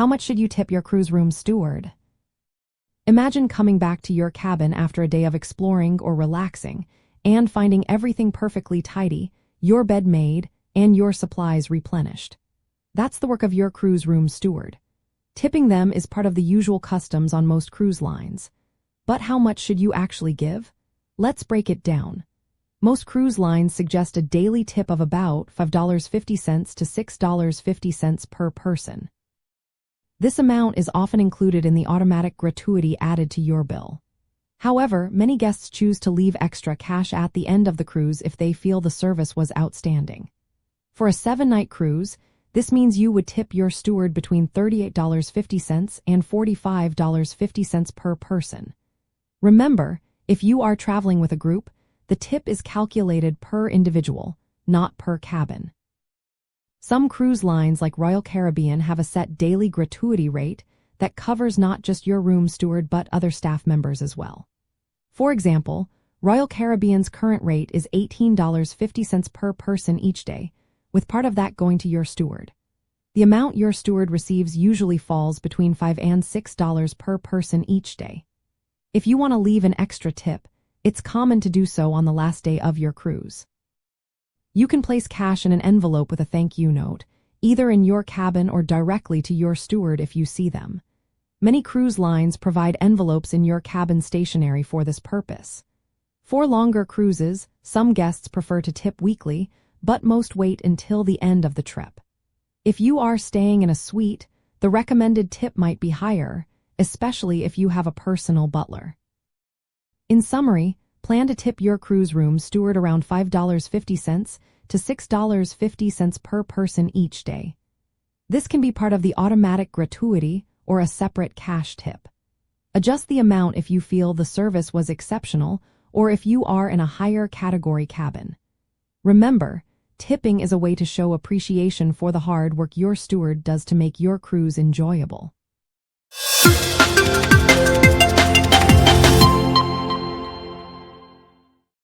How much should you tip your cruise room steward? Imagine coming back to your cabin after a day of exploring or relaxing and finding everything perfectly tidy, your bed made, and your supplies replenished. That's the work of your cruise room steward. Tipping them is part of the usual customs on most cruise lines. But how much should you actually give? Let's break it down. Most cruise lines suggest a daily tip of about $5.50 to $6.50 per person. This amount is often included in the automatic gratuity added to your bill. However, many guests choose to leave extra cash at the end of the cruise if they feel the service was outstanding. For a 7-night cruise, this means you would tip your steward between $38.50 and $45.50 per person. Remember, if you are traveling with a group, the tip is calculated per individual, not per cabin. Some cruise lines like Royal Caribbean have a set daily gratuity rate that covers not just your room steward but other staff members as well. For example, Royal Caribbean's current rate is $18.50 per person each day, with part of that going to your steward. The amount your steward receives usually falls between $5 and $6 per person each day. If you want to leave an extra tip, it's common to do so on the last day of your cruise. You can place cash in an envelope with a thank you note, either in your cabin or directly to your steward if you see them. Many cruise lines provide envelopes in your cabin stationery for this purpose. For longer cruises, some guests prefer to tip weekly, but most wait until the end of the trip. If you are staying in a suite, the recommended tip might be higher, especially if you have a personal butler. In summary, plan to tip your cruise room steward around $5.50 to $6.50 per person each day. This can be part of the automatic gratuity or a separate cash tip. Adjust the amount if you feel the service was exceptional or if you are in a higher category cabin. Remember, tipping is a way to show appreciation for the hard work your steward does to make your cruise enjoyable.